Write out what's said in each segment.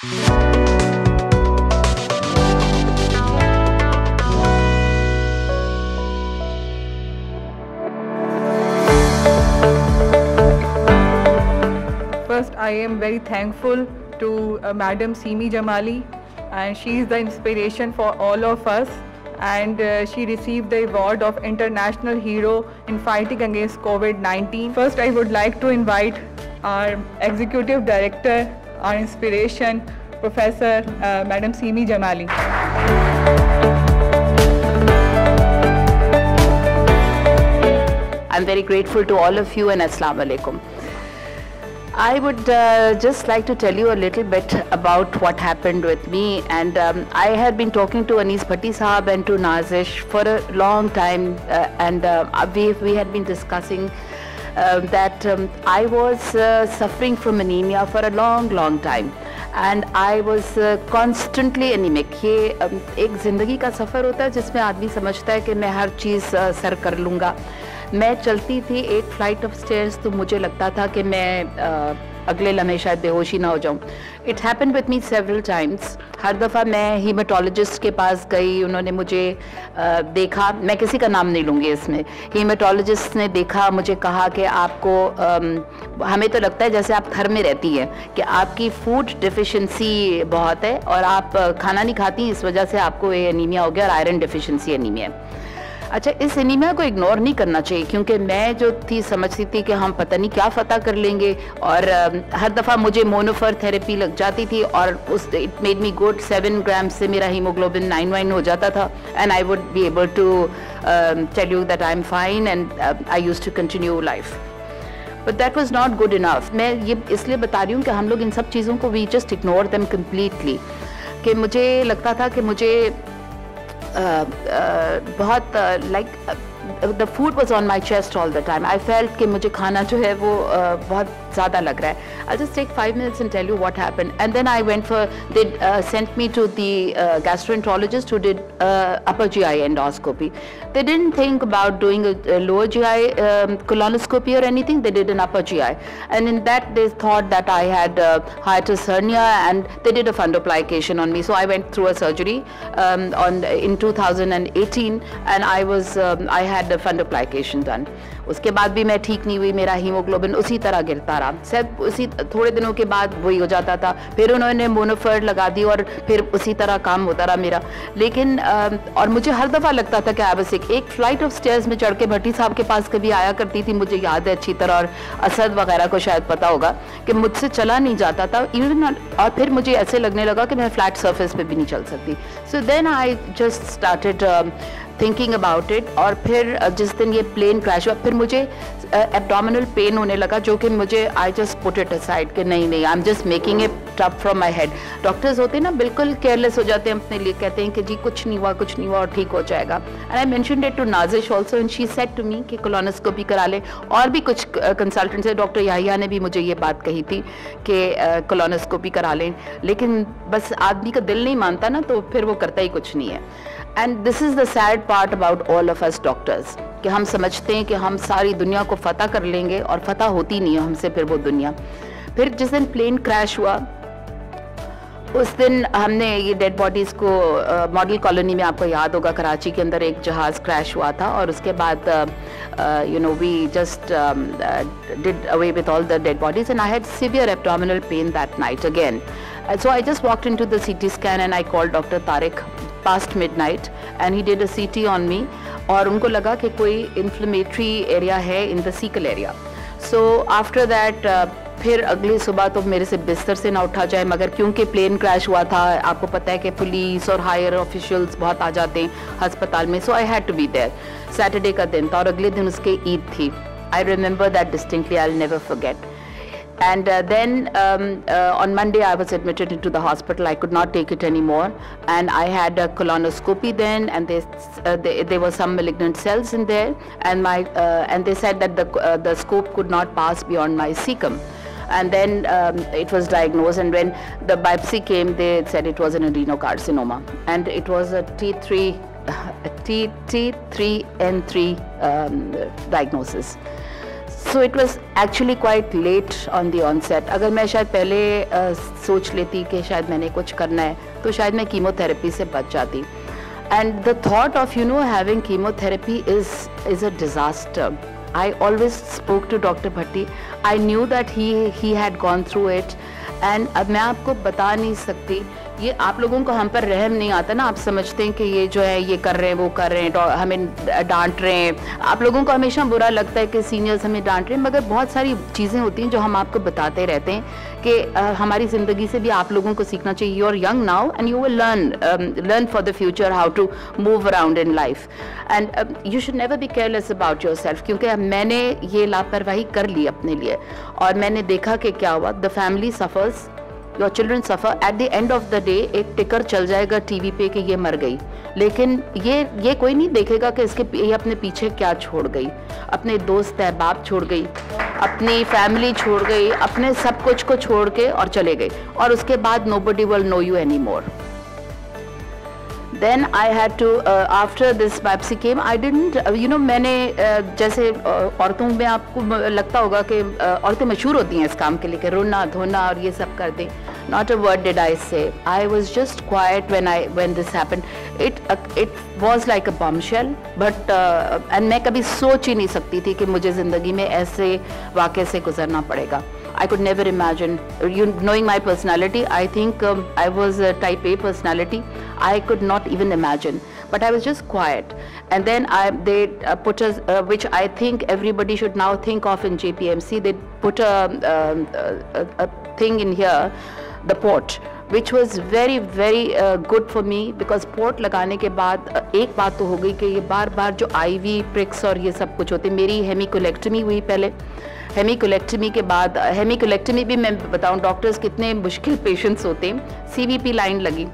First, I am very thankful to Madam Simi Jamali, and she is the inspiration for all of us. And she received the award of International Hero in fighting against COVID-19. First, I would like to invite our Executive Director, our inspiration, Professor Madam Simi Jamali. I'm very grateful to all of you and Assalamu alaikum. I would just like to tell you a little bit about what happened with me, and I had been talking to Anis Bhatti Sahab and to Nazish for a long time, and we had been discussing that I was suffering from anemia for a long time, and I was constantly anemic. ये एक ज़िंदगी का सफ़र होता है जिसमें आदमी समझता है कि मैं हर चीज़ सर कर लूँगा। मैं चलती थी एक फ्लाइट ऑफ स्टेयर्स तो मुझे लगता था कि मैं अगले लम्हे शायद बेहोश ही ना हो जाऊँ। It happen with me several times. हर दफ़ा मैं हीमेटोलॉजिस्ट के पास गई, उन्होंने मुझे देखा, मैं किसी का नाम नहीं लूँगी इसमें, हीमेटोलॉजिस्ट ने देखा, मुझे कहा कि आपको हमें तो लगता है जैसे आप घर में रहती हैं कि आपकी फूड डिफिशिएंसी बहुत है और आप खाना नहीं खाती, इस वजह से आपको ये एनीमिया हो गया और आयरन डिफिशिएंसी एनीमिया है। अच्छा, इस एनीमिया को इग्नोर नहीं करना चाहिए क्योंकि मैं जो थी समझती थी कि हम पता नहीं क्या फतह कर लेंगे, और हर दफ़ा मुझे मोनोफर थेरेपी लग जाती थी और उस it made me good. 7 gram से मेरा हीमोग्लोबिन 9 हो जाता था, and I would be able to tell you that I am fine, and I used to continue life, but that was not good enough. मैं ये इसलिए बता रही हूँ कि हम लोग इन सब चीज़ों को we just ignore them completely, कि मुझे लगता था कि मुझे बहुत like the food was on my chest all the time. I felt कि मुझे खाना जो है वो बहुत ज़्यादा लग रहा है। I just take 5 minutes and tell you what happened, and then I went for, they sent me to the gastroenterologist who did upper GI endoscopy. They didn't think about doing a lower GI colonoscopy or anything. They did an upper GI, and in that they thought that I had hiatus hernia, and they did a fundoplication on me. So I went through a surgery in 2018, and I had a fundoplication done. उसके बाद भी मैं ठीक नहीं हुई, मेरा haemoglobin उसी तरह गिरता रहा, शायद उसी थोड़े दिनों के बाद वही हो जाता था, फिर उन्होंने मोनोफर लगा दी और फिर उसी तरह काम होता रहा मेरा। लेकिन और मुझे हर दफ़ा लगता था कि आई वाज सिक। एक फ्लाइट ऑफ स्टेयर्स में चढ़ के भट्टी साहब के पास कभी आया करती थी, मुझे याद है अच्छी तरह, और असद वगैरह को शायद पता होगा कि मुझसे चला नहीं जाता था इवन, और फिर मुझे ऐसे लगने लगा कि मैं फ्लैट सर्फेस पे भी नहीं चल सकती। So then I just started thinking about it, और फिर जिस दिन ये प्लेन क्रैश हुआ फिर मुझे एब्डोमिनल पेन होने लगा, जो कि मुझे I just put it aside कि नहीं I am just making it tough from my head. Doctors होते हैं ना बिल्कुल केयरलेस हो जाते हैं अपने लिए, कहते हैं कि जी कुछ नहीं हुआ और ठीक हो जाएगा। And I mentioned it to Nazish also, and she said to me कि कोलोनोस्कोपी करा ले। और भी कुछ कंसल्टेंट्स है, डॉक्टर याहिया ने भी मुझे ये बात कही थी कि कोलोनोस्कोपी करा लें, लेकिन बस आदमी का दिल नहीं मानता ना, तो फिर वो करता ही कुछ नहीं है। And this is the sad part about all of us doctors, कि हम समझते हैं कि हम सारी दुनिया को फतह कर लेंगे और फतह होती नहीं है हमसे फिर वो दुनिया। फिर जिस दिन प्लेन क्रैश हुआ उस दिन हमने ये डेड बॉडीज़ को मॉडल कॉलोनी में, आपको याद होगा कराची के अंदर एक जहाज़ क्रैश हुआ था, और उसके बाद you know we just did away with all the dead bodies, and I had severe abdominal pain that night again. So I just walked into the CT scan and I called Dr. Tariq past midnight, and he did a CT on me, और उनको लगा कि कोई inflammatory area है in the cecal area. So after that फिर अगली सुबह तो मेरे से बिस्तर से ना उठा जाए, मगर क्योंकि प्लेन क्रैश हुआ था, आपको पता है कि पुलिस और हायर ऑफिशियल्स बहुत आ जाते हैं अस्पताल में, so I had to be there. Saturday का दिन था और अगले दिन उसके ईद थी। I remember that distinctly, I will never forget. And then on Monday I was admitted into the hospital. I could not take it anymore, and I had a colonoscopy then, and there were some malignant cells in there, and they said that the scope could not pass beyond my cecum. And then it was diagnosed, and when the biopsy came, they said it was an adenocarcinoma, and it was a T3N3 diagnosis. So it was actually quite late on the onset. अगर मैं शायद पहले सोच लेती कि शायद मैंने कुछ करना है तो शायद मैं कीमोथेरेपी से बच जाती. And the thought of, having chemotherapy is a disaster. I always spoke to Dr. Bhatti. I knew that he had gone through it. And अब मैं आपको बता नहीं सकती. ये आप लोगों को हम पर रहम नहीं आता ना. आप समझते हैं कि ये जो है ये कर रहे हैं वो कर रहे हैं, हमें डांट रहे हैं. आप लोगों को हमेशा बुरा लगता है कि सीनियर्स हमें डांट रहे हैं, मगर बहुत सारी चीज़ें होती हैं जो हम आपको बताते रहते हैं कि हमारी ज़िंदगी से भी आप लोगों को सीखना चाहिए. You are young now and you will learn for the future how to move around in life. And you should never be careless about yourself, क्योंकि मैंने ये लापरवाही कर ली अपने लिए और मैंने देखा कि क्या हुआ. The family suffers, your children suffer. At the end of the day एक टिकर चल जाएगा टीवी पे कि ये मर गई, लेकिन ये कोई नहीं देखेगा कि ये अपने पीछे क्या छोड़ गई. अपने दोस्त अहबाब छोड़ गई, अपनी फैमिली छोड़ गई, अपने सब कुछ को छोड़ के और चले गए, और उसके बाद nobody will know you anymore. Then I had to, after this biopsy came, I didn't, मैंने जैसे औरतों में आपको लगता होगा कि औरतें मशहूर होती हैं इस काम के लिए कि रोना धोना और ये सब कर दें. Not a word did I say. I was just quiet when this happened. It was like a bombshell, but and मैं कभी सोच ही नहीं सकती थी कि मुझे ज़िंदगी में ऐसे वाक़े से गुजरना पड़ेगा. I could never imagine. Knowing my personality, I think I was a type A personality. I could not even imagine. But I was just quiet. And then they put us, which I think everybody should now think of in JPMC, they put a thing in here, the port, which was very very good for me, because port लगाने के बाद एक बात तो हो गई कि ये बार बार जो IV pricks और ये सब कुछ होते. मेरी हेमिकोलेक्टमी हुई पहले. हेमिकोलेक्टमी के बाद, हेमिकोलेक्टमी भी मैं बताऊं डॉक्टर्स कितने मुश्किल पेशेंट्स होते हैं. CVP लाइन लगी.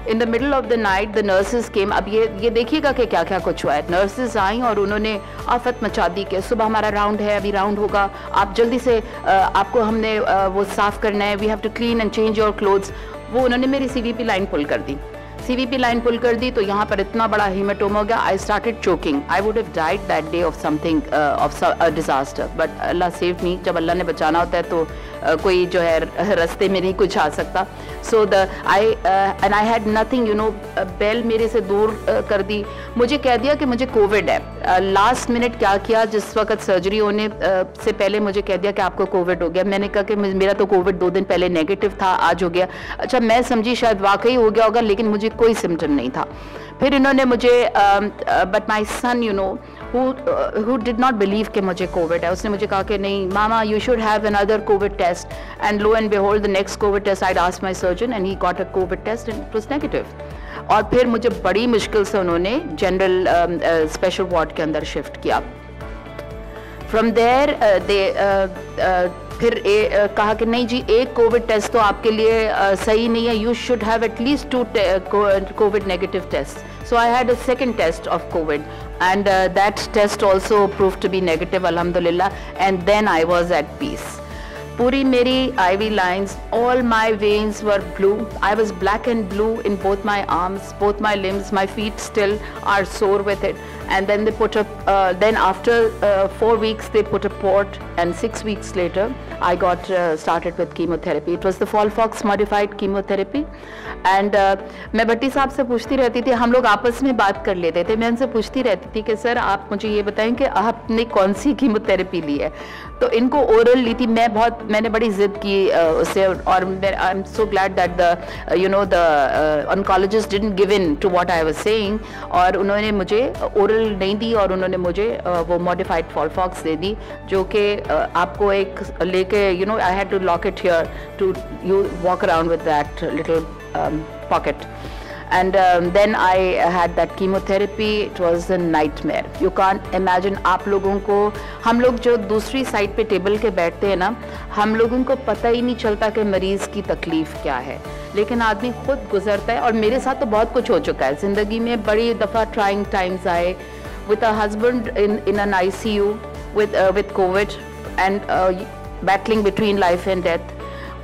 In the middle of the night the nurses came. अब ये देखिएगा कि क्या क्या कुछ हुआ है. नर्सेज आई और उन्होंने आफत मचा दी कि सुबह हमारा राउंड है, अभी राउंड होगा, आप जल्दी से आपको हमने वो साफ़ करना है, we have to clean and change your clothes. वो उन्होंने मेरी CVP लाइन पुल कर दी. CVP लाइन पुल कर दी तो यहाँ पर इतना बड़ा हीमेटोमा हो गया. I started choking. I would have died that day of something of a disaster, but Allah save me. जब अल्लाह ने बचाना होता है तो कोई जो है रास्ते में नहीं कुछ आ सकता. So and I had nothing, बेल मेरे से दूर कर दी. मुझे कह दिया कि मुझे कोविड है. लास्ट मिनट क्या किया, जिस वक्त सर्जरी होने से पहले मुझे कह दिया कि आपको कोविड हो गया. मैंने कहा कि मेरा तो कोविड 2 दिन पहले नेगेटिव था, आज हो गया. अच्छा, मैं समझी शायद वाकई हो गया होगा, लेकिन मुझे कोई सिम्टम नहीं था. फिर इन्होंने मुझे but my son who did not believe कि मुझे कोविड है, उसने मुझे कहा कि नहीं मामा, you should have another COVID test. And lo and behold, the next COVID test, I'd asked my surgeon and he got a COVID test and it was negative. और फिर मुझे बड़ी मुश्किल से उन्होंने जनरल स्पेशल वार्ड के अंदर shift किया. फ्रॉम देयर फिर कहा कि नहीं जी, एक कोविड टेस्ट तो आपके लिए सही नहीं है, you should have at least 2 covid negative test. So I had a second test of COVID, and that test also proved to be negative, alhamdulillah, and then I was at peace. पूरी मेरी IV lines, all my veins were blue. I was black and blue in both my arms, both my limbs. My feet still are sore with it. And then they put then after 4 weeks they put a port, and 6 weeks later I got started with chemotherapy. It was the FOLFOX modified chemotherapy. And मैं भट्टी साहब से पूछती रहती थी, हम लोग आपस में बात कर लेते थे. मैं उनसे पूछती रहती थी कि सर आप मुझे ये बताएं कि आपने कौन सी कीमोथेरेपी ली है. तो इनको ओरल ली थी. मैंने बड़ी जिद की उससे, और I am so glad that the oncologist didn't give in to what I was saying, और उन्होंने मुझे ओरल नहीं दी और उन्होंने मुझे वो मॉडिफाइड फॉलफॉक्स दे दी, जो कि आपको एक लेके I had to lock it here to you walk around with that little pocket. And then I had that chemotherapy. It was a nightmare. You can't imagine. आप लोगों को, हम लोग जो दूसरी साइड पे टेबल के बैठते हैं ना, हम लोगों को पता ही नहीं चलता कि मरीज़ की तकलीफ़ क्या है, लेकिन आदमी खुद गुजरता है. और मेरे साथ तो बहुत कुछ हो चुका है ज़िंदगी में. बड़ी दफ़ा ट्राइंग टाइम्स आए, with a husband in an ICU with COVID and battling between life and death.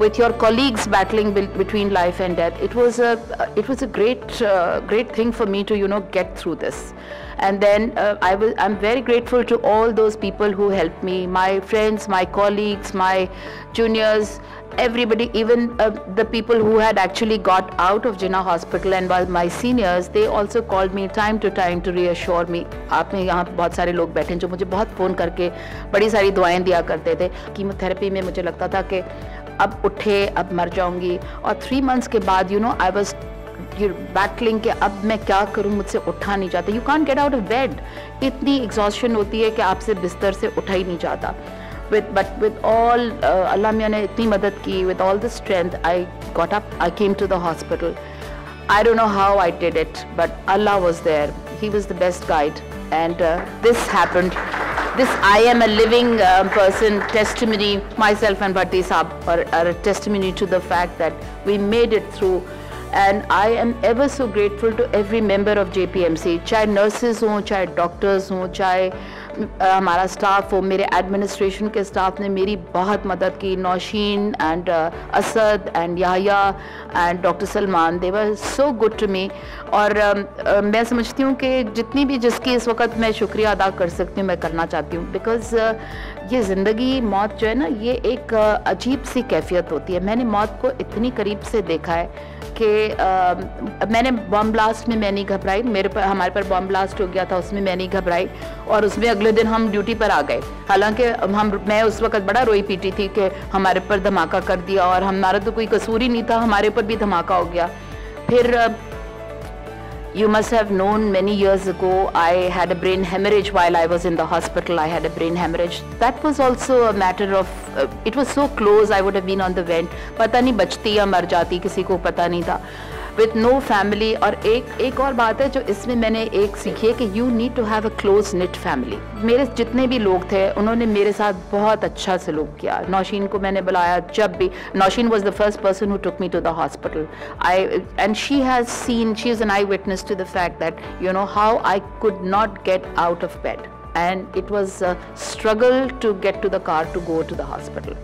with your colleagues battling between life and death. It was a great thing for me to, you know, get through this. And then I'm very grateful to all those people who helped me, my friends, my colleagues, my juniors, everybody, even the people who had actually got out of Jinnah Hospital, and while my seniors, they also called me time to time to reassure me. आप में यहाँ बहुत सारे लोग बैठे हैं जो मुझे बहुत फ़ोन करके बड़ी सारी दुआएं दिया करते थे. कीमोथेरेपी में मुझे लगता था कि अब उठे, अब मर जाऊंगी, और 3 months के बाद, you know, I was battling के अब मैं क्या करूं, मुझसे उठा नहीं जाता. You can't get out of bed. इतनी एग्जॉस्शन होती है कि आपसे बिस्तर से उठा ही नहीं जाता. But with all Allah Mian ने इतनी मदद की, with all the strength, I got up, I came to the hospital. I don't know how I did it, but Allah was there. He was the best guide, and this happened. This, I am a living person, testimony. Myself and Bhatti Saab are a testimony to the fact that we made it through. And I am ever so grateful to every member of JPMC, चाहे nurses हों, चाहे doctors हों, चाहे हमारा staff हो, मेरे administration के staff ने मेरी बहुत मदद की. Nausheen and Asad and Yahya and Dr. Salman, they were so good to me. और मैं समझती हूँ कि जितनी भी जिसकी इस वक्त मैं शुक्रिया अदा कर सकती हूँ, मैं करना चाहती हूँ. बिकॉज़ ये ज़िंदगी, मौत जो है ना, ये एक अजीब सी कैफियत होती है. मैंने मौत को इतनी करीब से देखा है कि मैंने बॉम्ब ब्लास्ट में मैं नहीं घबराई. हमारे पर बॉम्ब ब्लास्ट हो गया था, उसमें मैं नहीं घबराई, और उसमें अगले दिन हम ड्यूटी पर आ गए. हालांकि मैं उस वक्त बड़ा रोई पीटी थी कि हमारे पर धमाका कर दिया, और हमारा तो कोई कसूर ही नहीं था, हमारे ऊपर भी धमाका हो गया. फिर you must have known many years ago I had a brain hemorrhage while I was in the hospital. I had a brain hemorrhage. That was also a matter of it was so close. I would have been on the vent. पता नहीं बचती या मर जाती, किसी को पता नहीं था. With no family. और एक और बात है जो इसमें मैंने एक सीखी है कि you need to have a close knit family. मेरे जितने भी लोग थे, उन्होंने मेरे साथ बहुत अच्छा सलूक किया. नौशीन को मैंने बुलाया जब भी. Nausheen was the first person who took me to the hospital. And she is an eyewitness to the fact that, you know, how I could not get out of bed. And it was a struggle to get to the car to go to the hospital.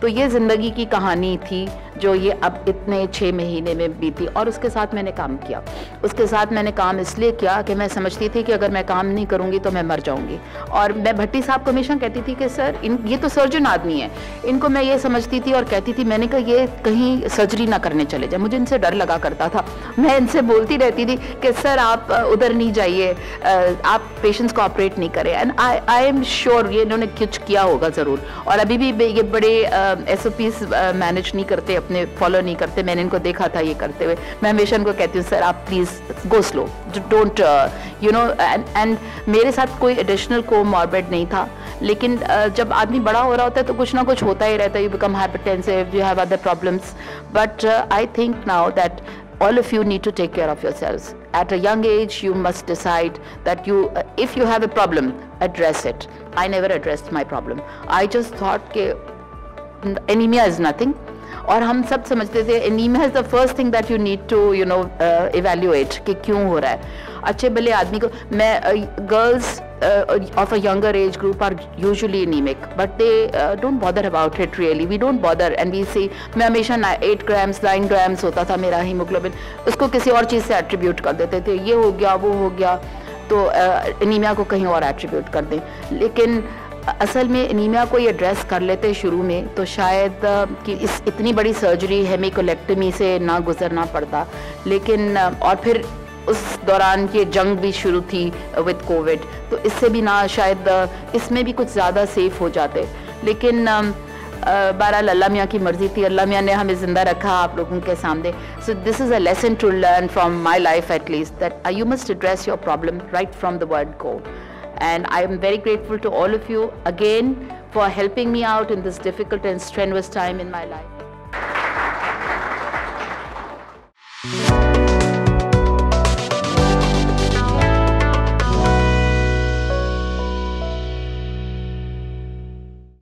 तो ये ज़िंदगी की कहानी थी जो ये अब इतने 6 महीने में बीती. और उसके साथ मैंने काम किया. उसके साथ मैंने काम इसलिए किया कि मैं समझती थी कि अगर मैं काम नहीं करूँगी तो मैं मर जाऊँगी. और मैं भट्टी साहब को हमेशा कहती थी कि सर, ये तो सर्जन आदमी है, इनको मैं ये समझती थी और कहती थी, मैंने कहा ये कहीं सर्जरी ना करने चले जाए. मुझे इनसे डर लगा करता था. मैं इनसे बोलती रहती थी कि सर आप उधर नहीं जाइए, आप पेशेंट्स को ऑपरेट नहीं करें. एंड आई एम श्योर ये इन्होंने कुछ किया होगा ज़रूर. और अभी भी ये बड़े SOPs मैनेज नहीं करते, अपने फॉलो नहीं करते. मैंने इनको देखा था ये करते हुए. मैं हमेशा इनको कहती हूँ, सर आप please go slow, don't you know. And मेरे साथ कोई एडिशनल कोमॉर्बिड नहीं था. लेकिन जब आदमी बड़ा हो रहा होता है तो कुछ ना कुछ होता ही रहता है. You become hypertensive, you have other problems. But I think now that all of you need to take care of yourselves. At a young age, you must decide that if you have a problem, address it. I never addressed my problem. I just thought कि anemia is nothing. और हम सब समझते थे anemia is the first thing that you need to, you know, evaluate कि क्यों हो रहा है. अच्छे भले आदमी को, मैं girls of a younger age group are usually anemic, but they don't bother about it really. We don't bother and we say, मैं हमेशा 8 grams 9 grams होता था मेरा हीमोग्लोबिन, उसको किसी और चीज़ से एट्रीब्यूट कर देते थे. ये हो गया, वो हो गया, तो एनीमिया को कहीं और एट्रीब्यूट कर दें. लेकिन असल में एनीमिया को ये एड्रेस कर लेते शुरू में तो शायद कि इतनी बड़ी सर्जरी हेमिकोलेक्टमी से ना गुजरना पड़ता. लेकिन और फिर उस दौरान ये जंग भी शुरू थी विद कोविड, तो इससे भी ना शायद इसमें भी कुछ ज़्यादा सेफ हो जाते. लेकिन बहरहाल अल्लाह मियाँ की मर्ज़ी थी. अल्लाह मियाँ ने हमें ज़िंदा रखा आप लोगों के सामने. So this is a lesson to learn from my life at least, that you must address your problem right from the word go. And I am very grateful to all of you again for helping me out in this difficult and strenuous time in my life.